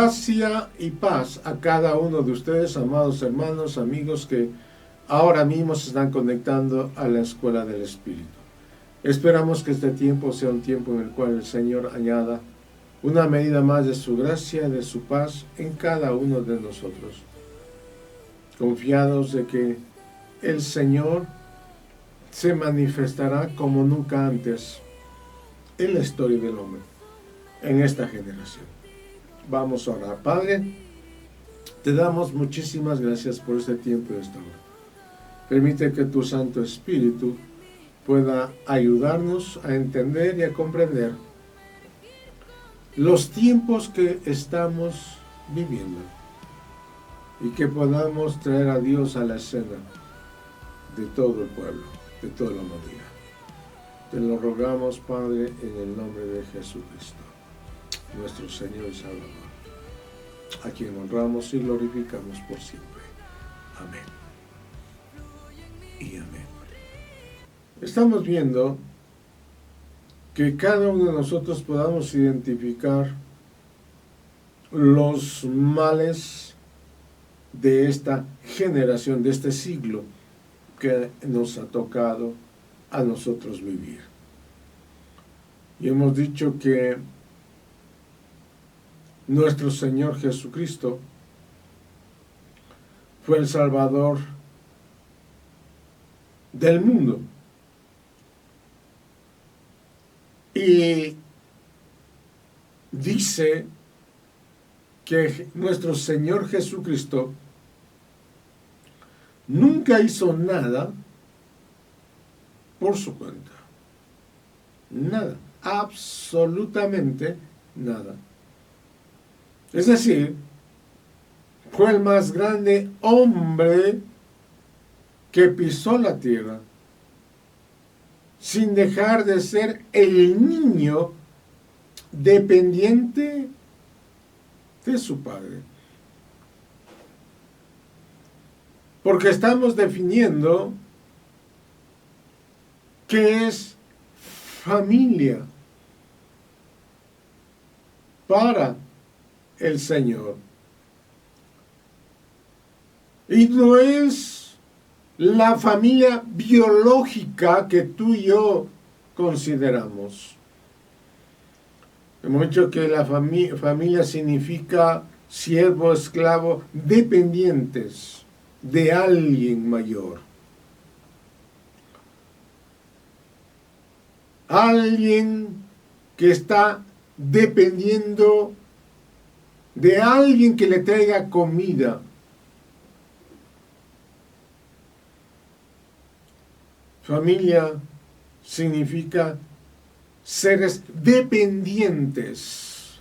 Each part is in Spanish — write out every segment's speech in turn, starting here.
Gracia y paz a cada uno de ustedes, amados hermanos, amigos que ahora mismo se están conectando a la Escuela del Espíritu. Esperamos que este tiempo sea un tiempo en el cual el Señor añada una medida más de su gracia y de su paz en cada uno de nosotros. Confiados de que el Señor se manifestará como nunca antes en la historia del hombre, en esta generación. Vamos a orar. Padre, te damos muchísimas gracias por este tiempo y esta hora. Permite que tu Santo Espíritu pueda ayudarnos a entender y a comprender los tiempos que estamos viviendo y que podamos traer a Dios a la escena de todo el pueblo, de toda la humanidad. Te lo rogamos, Padre, en el nombre de Jesucristo, nuestro Señor y Salvador, a quien honramos y glorificamos por siempre. Amén. Y amén. Estamos viendo que cada uno de nosotros podamos identificar los males de esta generación, de este siglo que nos ha tocado a nosotros vivir. Y hemos dicho que nuestro Señor Jesucristo fue el Salvador del mundo. Y dice que nuestro Señor Jesucristo nunca hizo nada por su cuenta. Nada, absolutamente nada. Es decir, fue el más grande hombre que pisó la tierra, sin dejar de ser el niño dependiente de su padre. Porque estamos definiendo qué es familia para el Señor. Y no es la familia biológica que tú y yo consideramos. Hemos dicho que la familia significa siervo, esclavo, dependientes de alguien mayor. Alguien que está dependiendo de alguien que le traiga comida. Familia significa seres dependientes,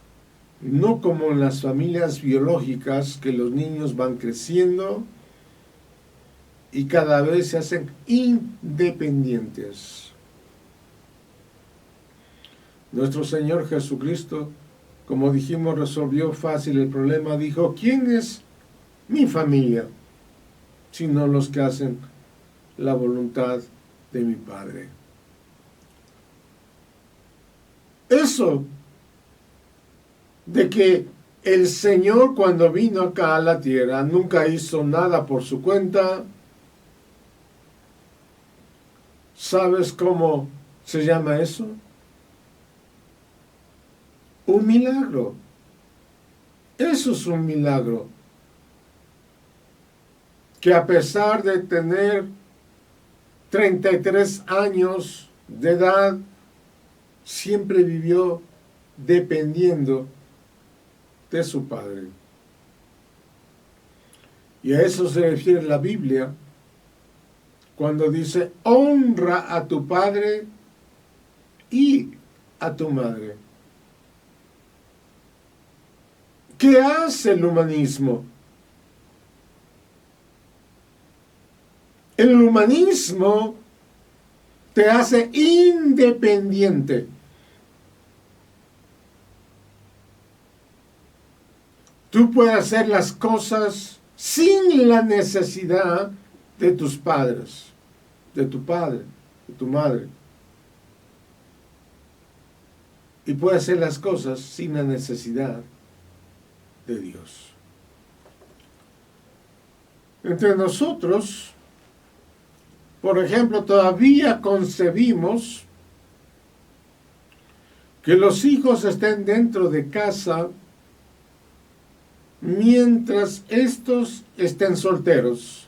no como en las familias biológicas que los niños van creciendo y cada vez se hacen independientes. Nuestro Señor Jesucristo, como dijimos, resolvió fácil el problema. Dijo, ¿quién es mi familia? Sino los que hacen la voluntad de mi Padre. Eso de que el Señor cuando vino acá a la tierra nunca hizo nada por su cuenta. ¿Sabes cómo se llama eso? Un milagro. Eso es un milagro. Que a pesar de tener 33 años de edad, siempre vivió dependiendo de su padre. Y a eso se refiere la Biblia cuando dice, honra a tu padre y a tu madre. ¿Qué hace el humanismo? El humanismo te hace independiente. Tú puedes hacer las cosas sin la necesidad de tus padres, de tu padre, de tu madre. Y puedes hacer las cosas sin la necesidad de Dios. Entre nosotros, por ejemplo, todavía concebimos que los hijos estén dentro de casa mientras estos estén solteros.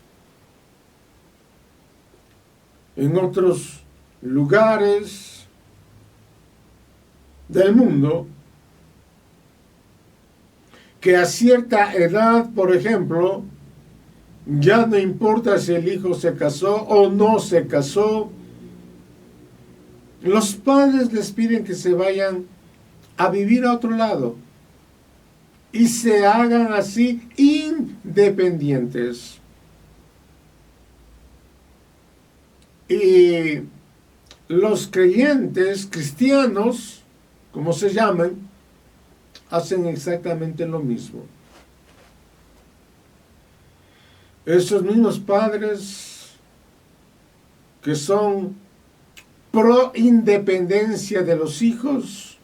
En otros lugares del mundo, que a cierta edad, por ejemplo, ya no importa si el hijo se casó o no se casó, los padres les piden que se vayan a vivir a otro lado y se hagan así independientes. Y los creyentes, cristianos, como se llaman, hacen exactamente lo mismo. Esos mismos padres que son pro independencia de los hijos,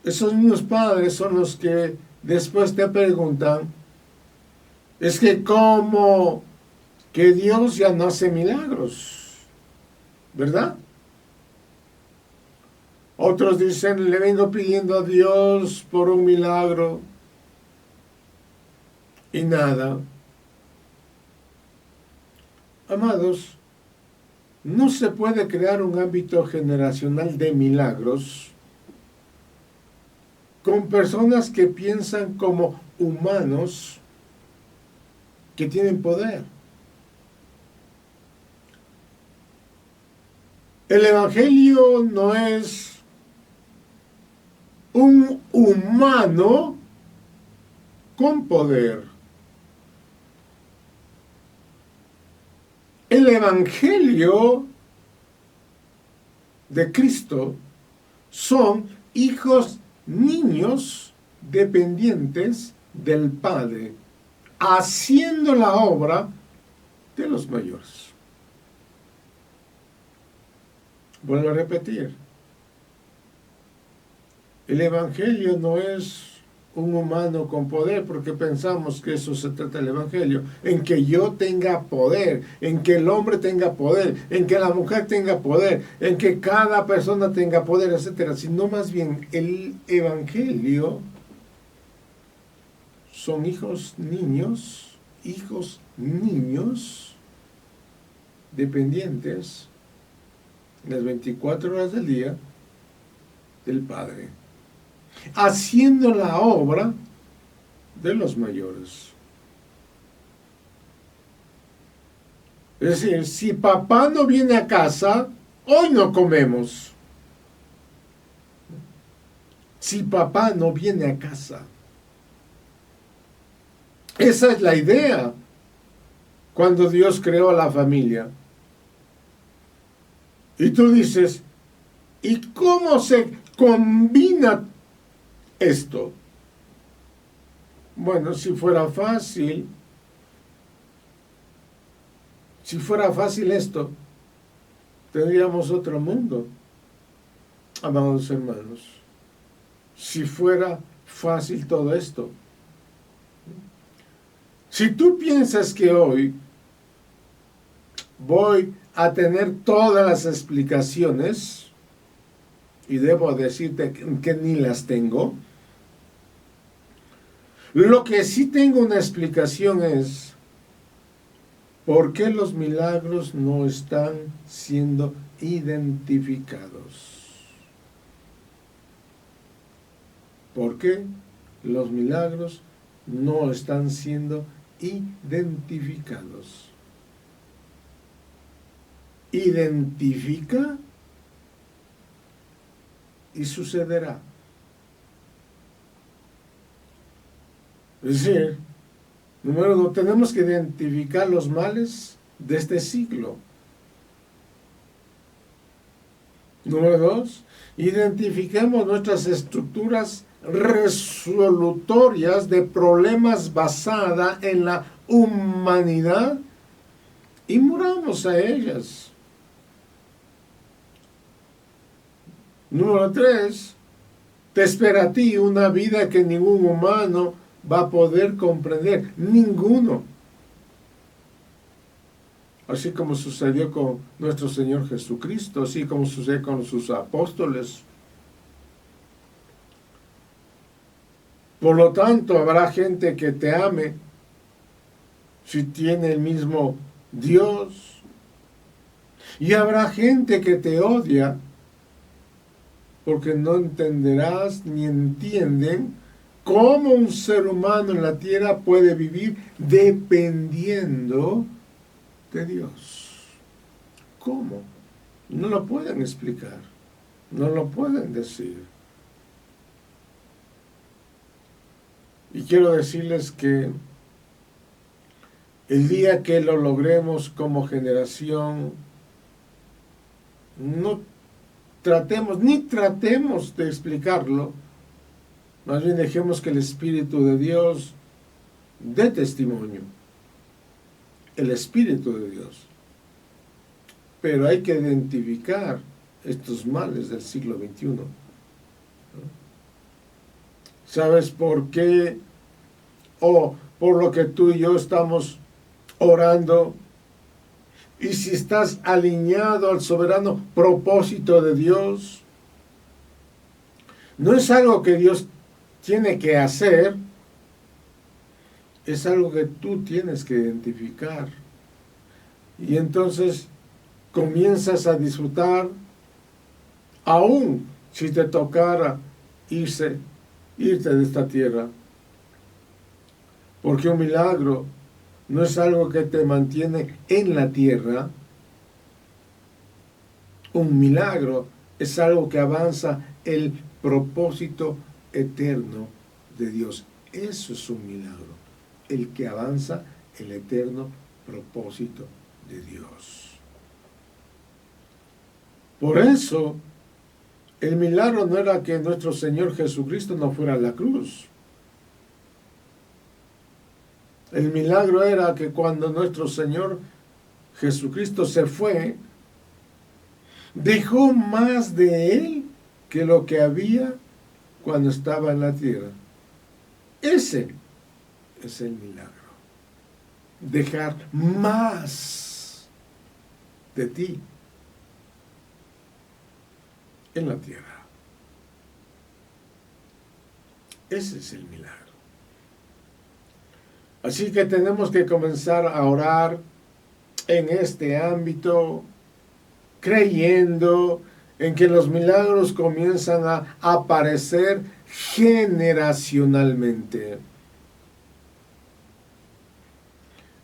esos mismos padres son los que después te preguntan, es que cómo que Dios ya no hace milagros, ¿verdad? Otros dicen, le vengo pidiendo a Dios por un milagro y nada. Amados, no se puede crear un ámbito generacional de milagros con personas que piensan como humanos que tienen poder. El Evangelio no es un humano con poder. El Evangelio de Cristo son hijos, niños dependientes del Padre, haciendo la obra de los mayores. Vuelvo a repetir, el Evangelio no es un humano con poder, porque pensamos que eso se trata del Evangelio, en que yo tenga poder, en que el hombre tenga poder, en que la mujer tenga poder, en que cada persona tenga poder, etcétera, sino más bien el Evangelio son hijos, niños, dependientes las 24 horas del día del Padre, haciendo la obra de los mayores. Es decir, si papá no viene a casa, hoy no comemos. Si papá no viene a casa. Esa es la idea cuando Dios creó a la familia. Y tú dices, ¿y cómo se combina esto? Bueno, si fuera fácil esto, tendríamos otro mundo, amados hermanos. Si fuera fácil todo esto. Si tú piensas que hoy voy a tener todas las explicaciones, y debo decirte que ni las tengo, lo que sí tengo una explicación es por qué los milagros no están siendo identificados. ¿Por qué los milagros no están siendo identificados? Identifica y sucederá. Es decir, número uno, tenemos que identificar los males de este siglo. Número dos, identifiquemos nuestras estructuras resolutorias de problemas basadas en la humanidad y muramos a ellas. Número tres, Te espera a ti una vida que ningún humano va a poder comprender. Ninguno. Así como sucedió con nuestro Señor Jesucristo, así como sucede con sus apóstoles. Por lo tanto, habrá gente que te ame si tiene el mismo Dios. Y habrá gente que te odia porque no entenderás ni entienden cómo un ser humano en la tierra puede vivir dependiendo de Dios. ¿Cómo? No lo pueden explicar, no lo pueden decir. Y quiero decirles que el día que lo logremos como generación, no tratemos de explicarlo, más bien dejemos que el Espíritu de Dios dé testimonio, el Espíritu de Dios. Pero hay que identificar estos males del siglo XXI. ¿Sabes por qué? O por lo que tú y yo estamos orando. Y si estás alineado al soberano propósito de Dios, no es algo que Dios tiene que hacer, es algo que tú tienes que identificar. Y entonces comienzas a disfrutar, aún si te tocara irte de esta tierra. Porque un milagro no es algo que te mantiene en la tierra. Un milagro es algo que avanza el propósito eterno de Dios. Eso es un milagro, el que avanza el eterno propósito de Dios. Por eso, el milagro no era que nuestro Señor Jesucristo no fuera a la cruz. El milagro era que cuando nuestro Señor Jesucristo se fue, dejó más de Él que lo que había cuando estaba en la tierra. Ese es el milagro. Dejar más de ti en la tierra. Ese es el milagro. Así que tenemos que comenzar a orar en este ámbito, creyendo en que los milagros comienzan a aparecer generacionalmente.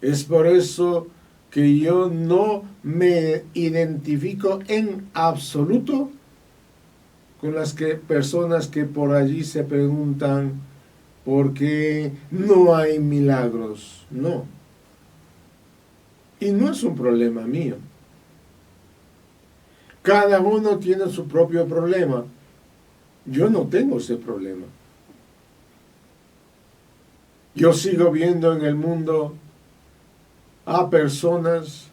Es por eso que yo no me identifico en absoluto con las personas que por allí se preguntan por qué no hay milagros. No. Y no es un problema mío. Cada uno tiene su propio problema. Yo no tengo ese problema. Yo sigo viendo en el mundo a personas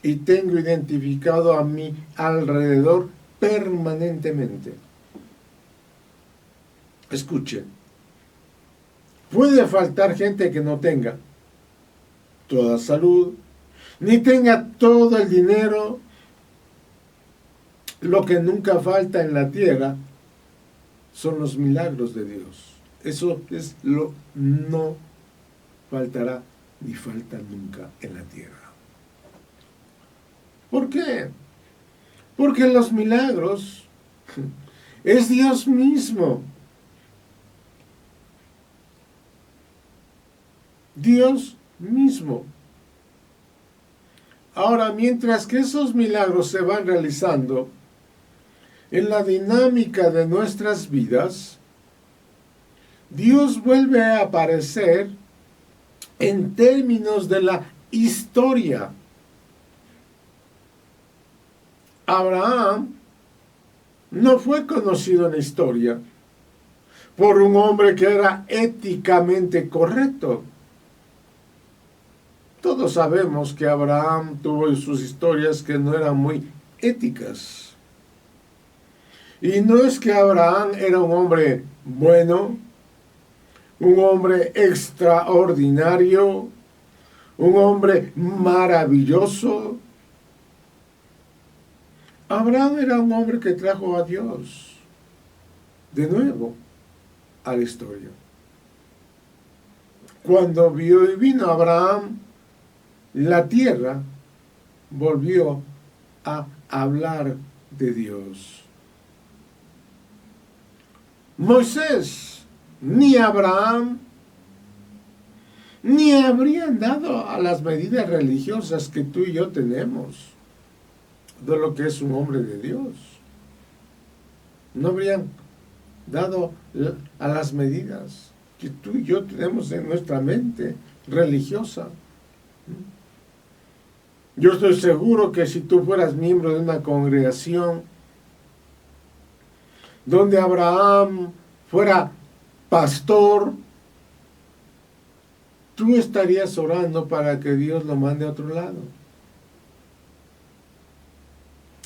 y tengo identificado a mi alrededor permanentemente. Escuchen, puede faltar gente que no tenga toda salud, ni tenga todo el dinero. Lo que nunca falta en la tierra son los milagros de Dios. Eso es lo no faltará ni falta nunca en la tierra. ¿Por qué? Porque los milagros es Dios mismo. Dios mismo. Ahora, mientras que esos milagros se van realizando en la dinámica de nuestras vidas, Dios vuelve a aparecer en términos de la historia. Abraham no fue conocido en la historia por un hombre que era éticamente correcto. Todos sabemos que Abraham tuvo sus historias que no eran muy éticas. Y no es que Abraham era un hombre bueno, un hombre extraordinario, un hombre maravilloso. Abraham era un hombre que trajo a Dios de nuevo a la historia. Cuando vino Abraham, la tierra volvió a hablar de Dios. Moisés ni Abraham ni habrían dado a las medidas religiosas que tú y yo tenemos de lo que es un hombre de Dios. No habrían dado a las medidas que tú y yo tenemos en nuestra mente religiosa. Yo estoy seguro que si tú fueras miembro de una congregación donde Abraham fuera pastor, tú estarías orando para que Dios lo mande a otro lado.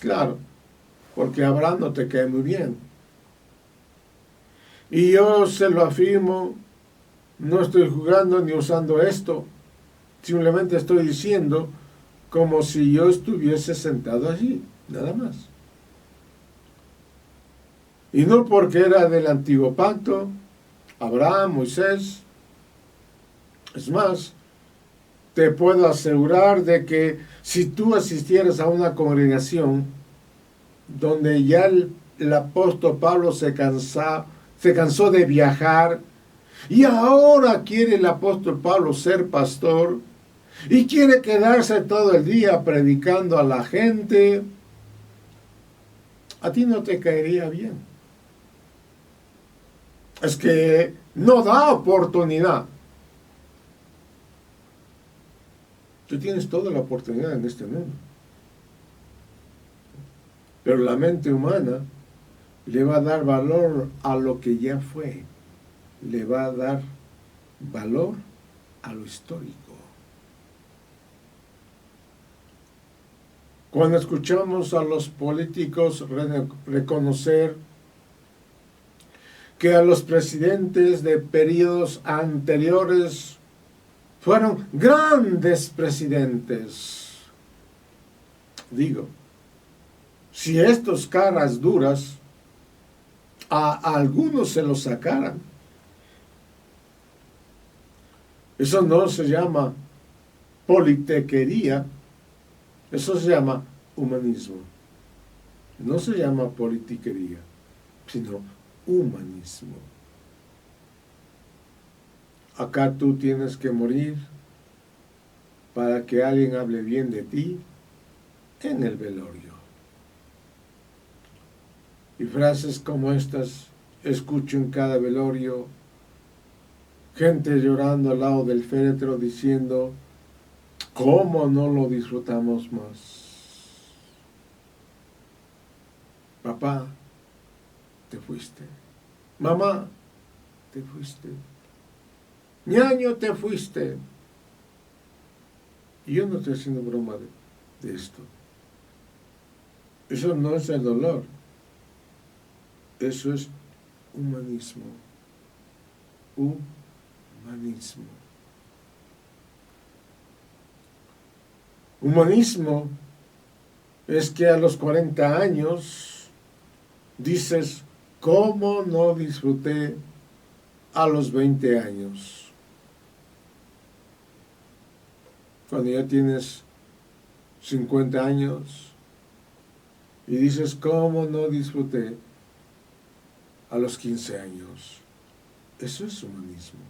Claro, porque Abraham no te cae muy bien. Y yo se lo afirmo, no estoy jugando ni usando esto, simplemente estoy diciendo como si yo estuviese sentado allí, nada más. Y no porque era del antiguo pacto, Abraham, Moisés. Es más, te puedo asegurar de que si tú asistieras a una congregación donde ya el apóstol Pablo se cansó de viajar y ahora quiere el apóstol Pablo ser pastor y quiere quedarse todo el día predicando a la gente, a ti no te caería bien. Es que no da oportunidad. Tú tienes toda la oportunidad en este mundo. Pero la mente humana le va a dar valor a lo que ya fue. Le va a dar valor a lo histórico. Cuando escuchamos a los políticos reconocer que a los presidentes de periodos anteriores fueron grandes presidentes, digo, si estos caras duras a algunos se los sacaran, eso no se llama politiquería, eso se llama humanismo. No se llama politiquería, sino humanismo. Acá tú tienes que morir para que alguien hable bien de ti en el velorio. Y frases como estas escucho en cada velorio, gente llorando al lado del féretro diciendo, ¿cómo no lo disfrutamos más? Papá, te fuiste. Mamá, te fuiste. Ñaño, te fuiste. Y yo no estoy haciendo broma de esto. Eso no es el dolor. Eso es humanismo. Humanismo. Humanismo es que a los 40 años dices, ¿cómo no disfruté a los 20 años? Cuando ya tienes 50 años y dices, ¿cómo no disfruté a los 15 años? Eso es humanismo.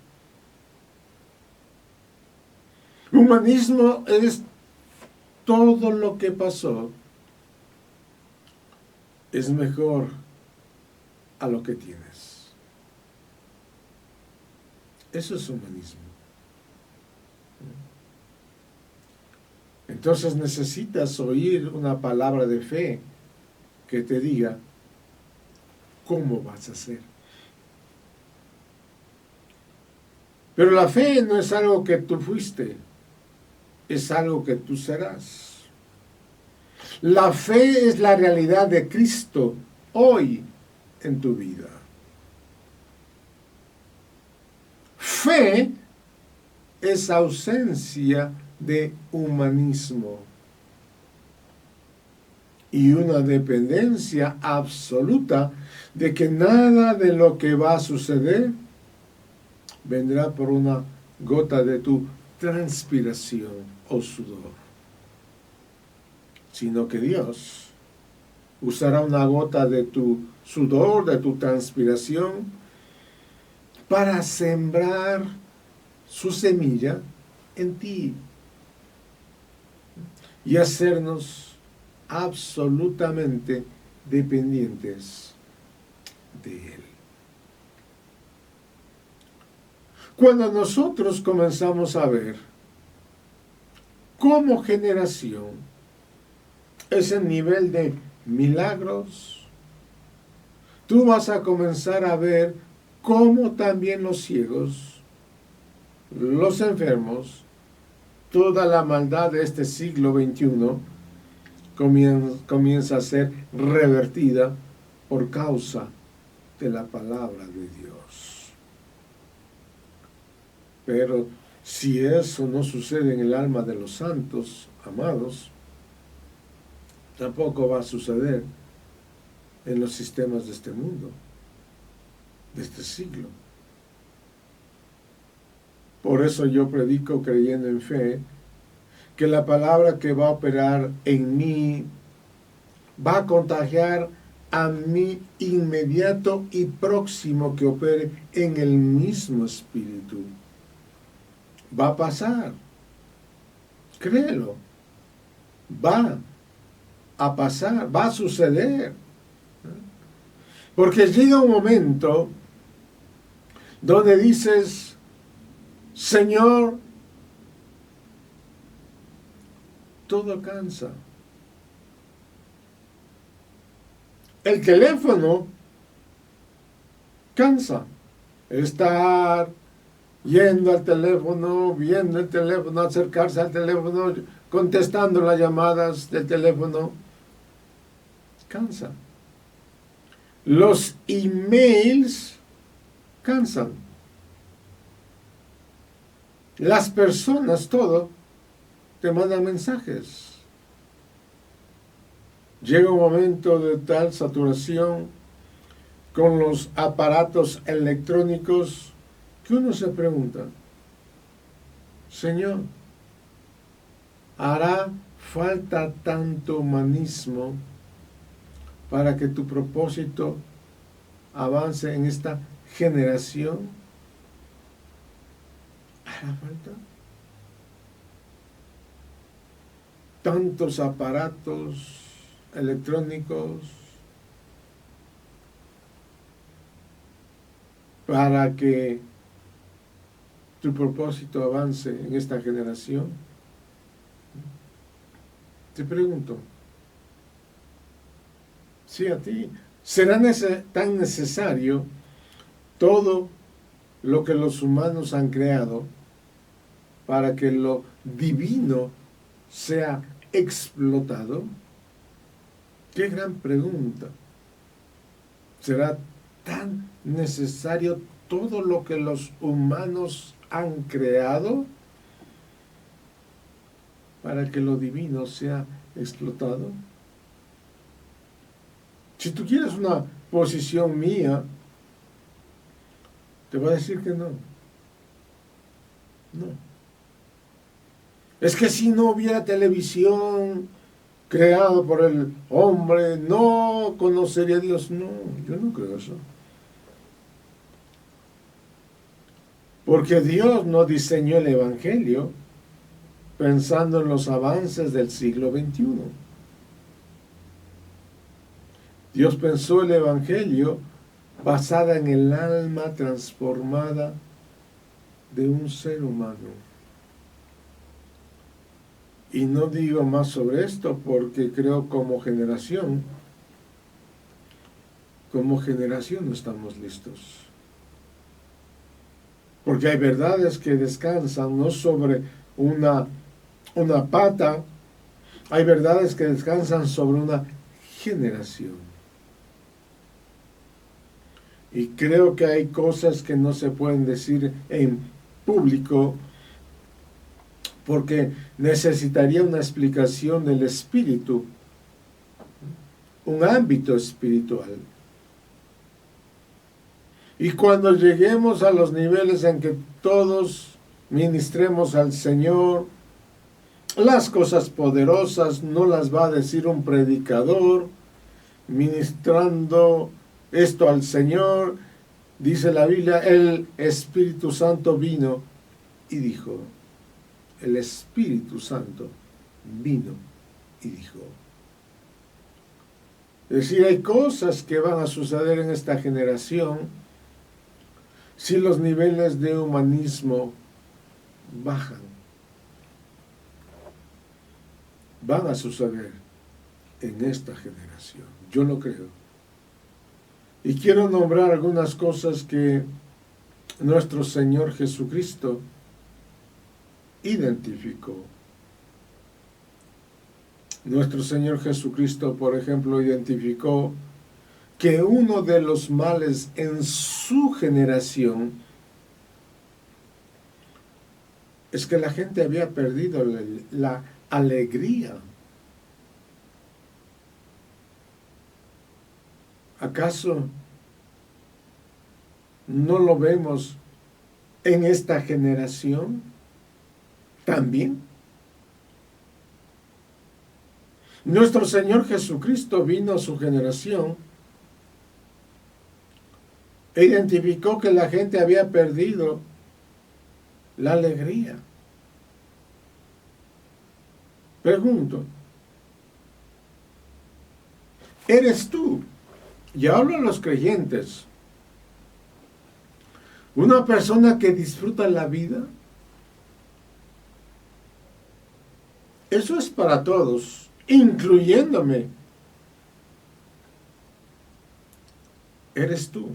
Humanismo es todo lo que pasó es mejor a lo que tienes. Eso es humanismo. Entonces necesitas oír una palabra de fe que te diga cómo vas a hacer. Pero la fe no es algo que tú fuiste, es algo que tú serás. La fe es la realidad de Cristo hoy en tu vida. Fe es ausencia de humanismo y una dependencia absoluta de que nada de lo que va a suceder vendrá por una gota de tu transpiración o sudor, sino que Dios usará una gota de tu sudor, de tu transpiración, para sembrar su semilla en ti y hacernos absolutamente dependientes de Él. Cuando nosotros comenzamos a ver como generación ese nivel de milagros, tú vas a comenzar a ver cómo también los ciegos, los enfermos, toda la maldad de este siglo XXI comienza a ser revertida por causa de la palabra de Dios. Pero si eso no sucede en el alma de los santos, amados, tampoco va a suceder en los sistemas de este mundo, de este siglo. Por eso yo predico creyendo en fe, que la palabra que va a operar en mí va a contagiar a mi inmediato y próximo que opere en el mismo espíritu. Va a pasar. Créelo. Va a pasar, va a suceder. Porque llega un momento donde dices, Señor, todo cansa. El teléfono cansa. Estar yendo al teléfono, viendo el teléfono, acercarse al teléfono, contestando las llamadas del teléfono, cansa. Los emails cansan. Las personas, todo, te mandan mensajes. Llega un momento de tal saturación con los aparatos electrónicos que uno se pregunta, Señor, ¿hará falta tanto humanismo para que tu propósito avance en esta generación? ¿Hará falta? Tantos aparatos electrónicos para que tu propósito avance en esta generación. Te pregunto, sí, a ti, ¿será tan necesario todo lo que los humanos han creado para que lo divino sea explotado? Qué gran pregunta. ¿Será tan necesario todo lo que los humanos han creado para que lo divino sea explotado? Si tú quieres una posición mía, te voy a decir que no. No. Es que si no hubiera televisión creado por el hombre, no conocería a Dios. No, yo no creo eso. Porque Dios no diseñó el Evangelio pensando en los avances del siglo XXI. Dios pensó el Evangelio basada en el alma transformada de un ser humano. Y no digo más sobre esto porque creo como generación no estamos listos. Porque hay verdades que descansan no sobre una pata, hay verdades que descansan sobre una generación. Y creo que hay cosas que no se pueden decir en público porque necesitaría una explicación del espíritu, un ámbito espiritual. Y cuando lleguemos a los niveles en que todos ministremos al Señor, las cosas poderosas no las va a decir un predicador ministrando esto al Señor. Dice la Biblia, el Espíritu Santo vino y dijo. El Espíritu Santo vino y dijo. Es decir, hay cosas que van a suceder en esta generación si los niveles de humanismo bajan. Van a suceder en esta generación. Yo lo creo. Y quiero nombrar algunas cosas que nuestro Señor Jesucristo identificó. Nuestro Señor Jesucristo, por ejemplo, identificó que uno de los males en su generación es que la gente había perdido la alegría. ¿Acaso no lo vemos en esta generación también? Nuestro Señor Jesucristo vino a su generación e identificó que la gente había perdido la alegría. Pregunto, ¿eres tú, y hablo a los creyentes, una persona que disfruta la vida? Eso es para todos, incluyéndome. ¿Eres tú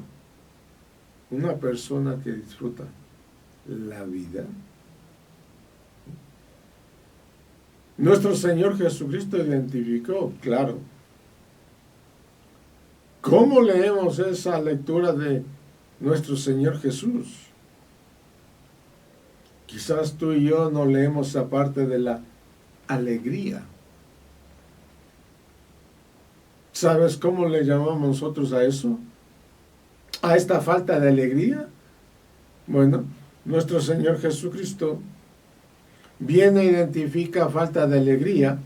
una persona que disfruta la vida? Nuestro Señor Jesucristo identificó, claro. ¿Cómo leemos esa lectura de nuestro Señor Jesús? Quizás tú y yo no leemos esa parte de la alegría. ¿Sabes cómo le llamamos nosotros a eso? ¿A esta falta de alegría? Bueno, nuestro Señor Jesucristo viene e identifica falta de alegría.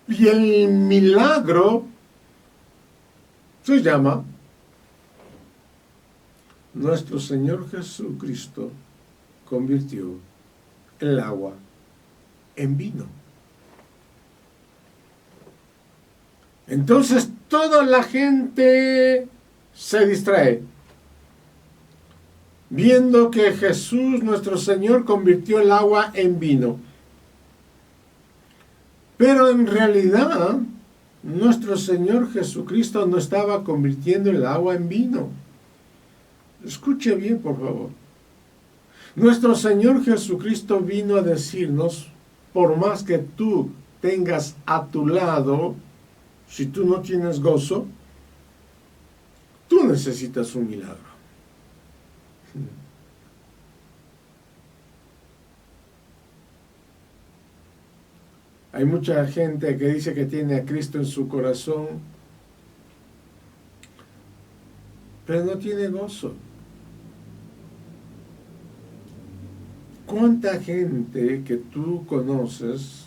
Y el milagro se llama nuestro Señor Jesucristo convirtió el agua en vino. Entonces toda la gente se distrae viendo que Jesús, nuestro Señor, convirtió el agua en vino. Pero en realidad, nuestro Señor Jesucristo no estaba convirtiendo el agua en vino. Escuche bien, por favor. Nuestro Señor Jesucristo vino a decirnos, por más que tú tengas a tu lado, si tú no tienes gozo, tú necesitas un milagro. Hay mucha gente que dice que tiene a Cristo en su corazón, pero no tiene gozo. ¿Cuánta gente que tú conoces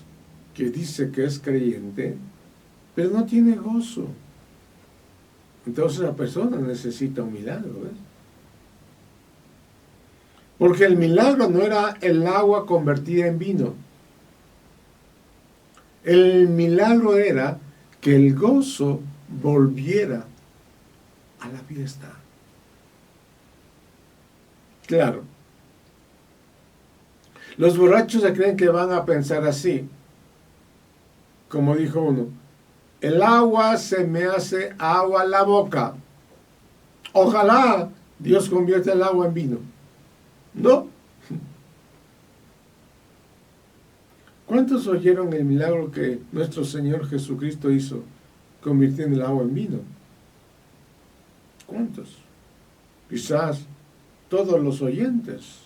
que dice que es creyente, pero no tiene gozo? Entonces la persona necesita un milagro, ¿ves? Porque el milagro no era el agua convertida en vino. El milagro era que el gozo volviera a la fiesta. Claro. Los borrachos se creen que van a pensar así. Como dijo uno, el agua se me hace agua a la boca. Ojalá Dios convierta el agua en vino. No. ¿Cuántos oyeron el milagro que nuestro Señor Jesucristo hizo convirtiendo el agua en vino? ¿Cuántos? Quizás todos los oyentes.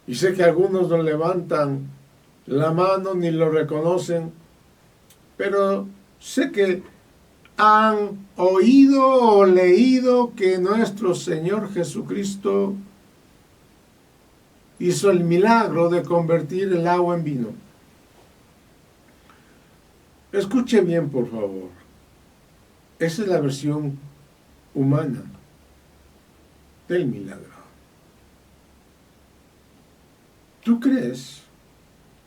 Y sé que algunos no levantan la mano ni lo reconocen, pero sé que han oído o leído que nuestro Señor Jesucristo hizo el milagro de convertir el agua en vino. Escuche bien, por favor. Esa es la versión humana del milagro. ¿Tú crees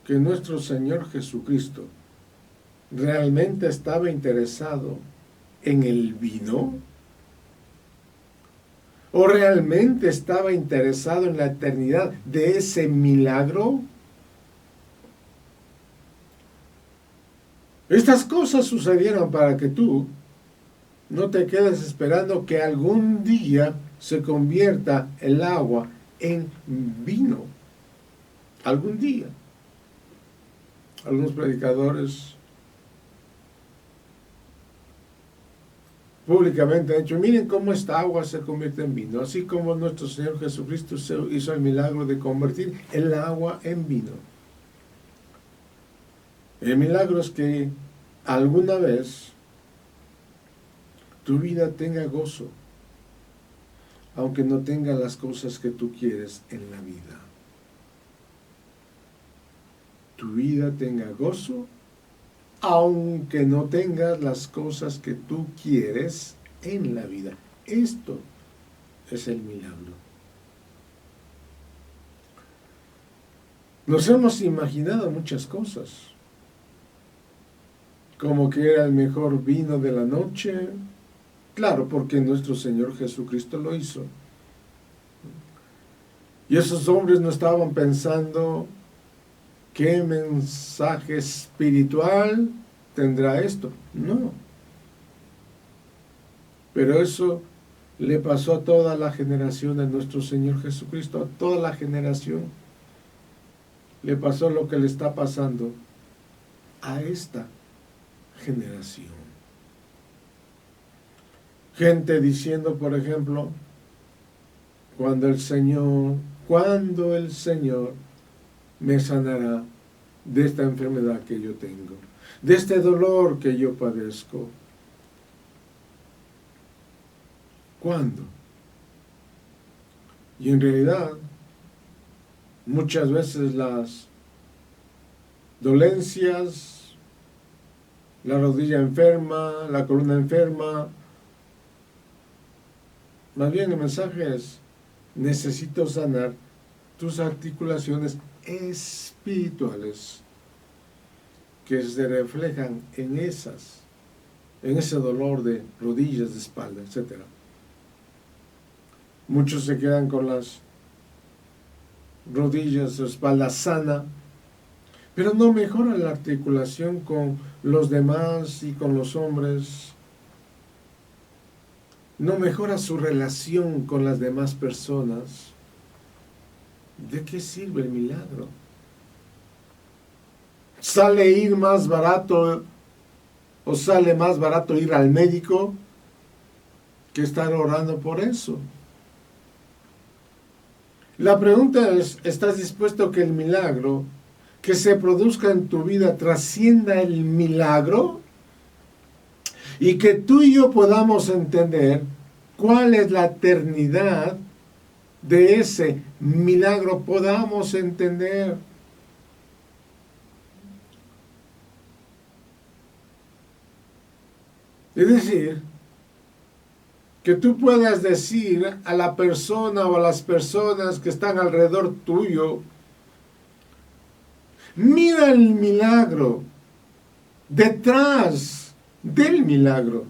que nuestro Señor Jesucristo realmente estaba interesado en el vino? ¿O realmente estaba interesado en la eternidad de ese milagro? Estas cosas sucedieron para que tú no te quedes esperando que algún día se convierta el agua en vino. Algún día. Algunos predicadores públicamente han dicho, miren cómo esta agua se convierte en vino, así como nuestro Señor Jesucristo hizo el milagro de convertir el agua en vino. El milagro es que alguna vez tu vida tenga gozo, aunque no tenga las cosas que tú quieres en la vida. Tu vida tenga gozo, aunque no tengas las cosas que tú quieres en la vida. Esto es el milagro. Nos hemos imaginado muchas cosas, como que era el mejor vino de la noche. Claro, porque nuestro Señor Jesucristo lo hizo. Y esos hombres no estaban pensando, ¿qué mensaje espiritual tendrá esto? No. Pero eso le pasó a toda la generación de nuestro Señor Jesucristo, a toda la generación. Le pasó lo que le está pasando a esta generación. Gente diciendo, por ejemplo, cuando el Señor me sanará de esta enfermedad que yo tengo, de este dolor que yo padezco. ¿Cuándo? Y en realidad, muchas veces las dolencias, la rodilla enferma, la columna enferma, más bien el mensaje es, necesito sanar tus articulaciones espirituales que se reflejan en ese dolor de rodillas, de espalda, etc. Muchos se quedan con las rodillas o espalda sana, pero no mejora la articulación con los demás y con los hombres. No mejora su relación con las demás personas. ¿De qué sirve el milagro? ¿Sale ir más barato o sale más barato ir al médico que estar orando por eso? La pregunta es, ¿estás dispuesto a que el milagro que se produzca en tu vida trascienda el milagro? Y que tú y yo podamos entender cuál es la eternidad de ese milagro, podamos entender. Es decir, que tú puedas decir a la persona o a las personas que están alrededor tuyo, mira el milagro detrás del milagro.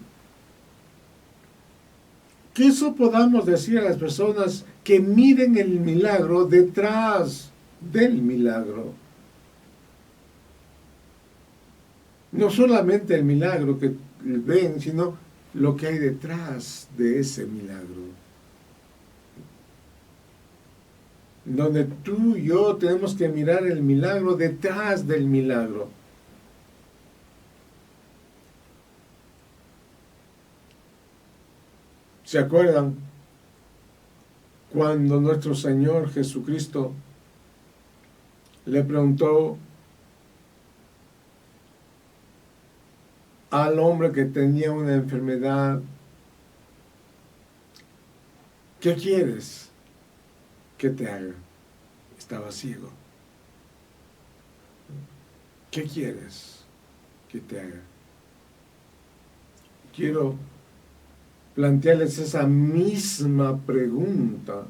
Que eso podamos decir a las personas que miren el milagro detrás del milagro. No solamente el milagro que ven, sino lo que hay detrás de ese milagro. Donde tú y yo tenemos que mirar el milagro detrás del milagro. ¿Se acuerdan cuando nuestro Señor Jesucristo le preguntó al hombre que tenía una enfermedad: ¿qué quieres que te haga? Estaba ciego. ¿Qué quieres que te haga? Quiero plantearles esa misma pregunta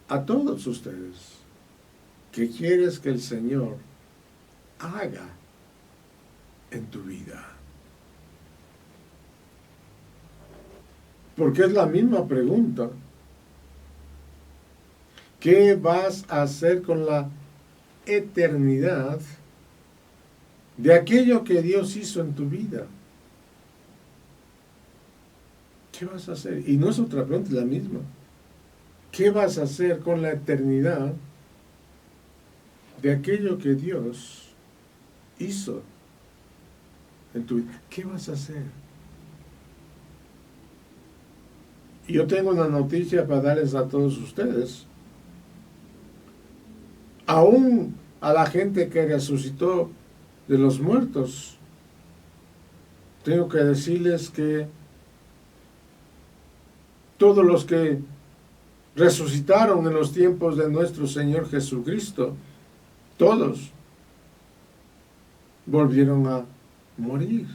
a todos ustedes. ¿Qué quieres que el Señor haga en tu vida? Porque es la misma pregunta. ¿Qué vas a hacer con la eternidad de aquello que Dios hizo en tu vida? ¿Qué vas a hacer? Y no es otra pregunta, es la misma. ¿Qué vas a hacer con la eternidad de aquello que Dios hizo en tu vida? ¿Qué vas a hacer? Y yo tengo una noticia para darles a todos ustedes. Aún a la gente que resucitó de los muertos, tengo que decirles que todos los que resucitaron en los tiempos de nuestro Señor Jesucristo, todos volvieron a morir.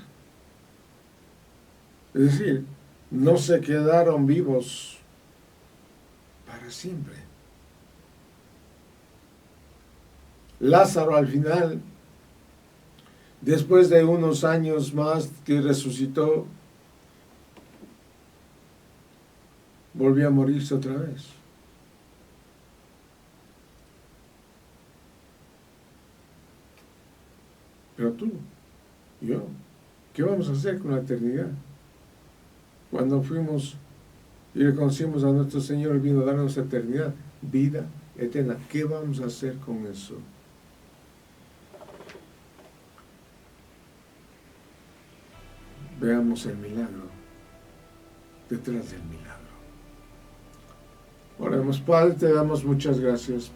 Es decir, no se quedaron vivos para siempre. Lázaro al final, después de unos años más que resucitó, volvió a morirse otra vez. Pero tú, yo, ¿qué vamos a hacer con la eternidad? Cuando fuimos y reconocimos a nuestro Señor, Él vino a darnos eternidad, vida eterna. ¿Qué vamos a hacer con eso? Veamos el milagro detrás del milagro. Oremos. Padre, te damos muchas gracias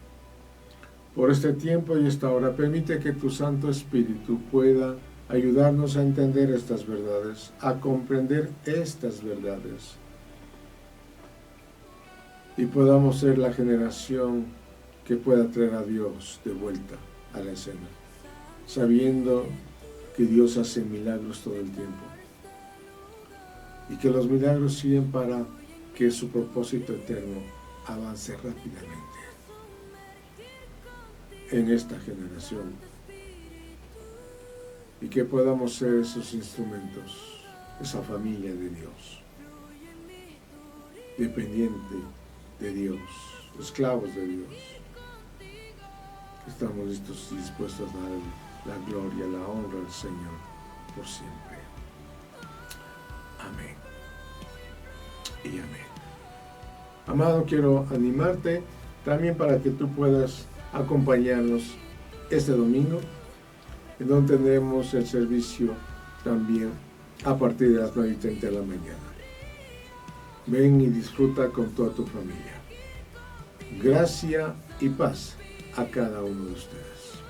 por este tiempo y esta hora. Permite que tu Santo Espíritu pueda ayudarnos a entender estas verdades, a comprender estas verdades, y podamos ser la generación que pueda traer a Dios de vuelta a la escena, sabiendo que Dios hace milagros todo el tiempo y que los milagros sirven para que su propósito eterno avance rápidamente en esta generación, y que podamos ser esos instrumentos, esa familia de Dios, dependiente de Dios, esclavos de Dios. Estamos listos y dispuestos a dar la gloria, la honra al Señor por siempre. Amén y amén. Amado, quiero animarte también para que tú puedas acompañarnos este domingo, en donde tendremos el servicio también a partir de las 9:30 de la mañana. Ven y disfruta con toda tu familia. Gracia y paz a cada uno de ustedes.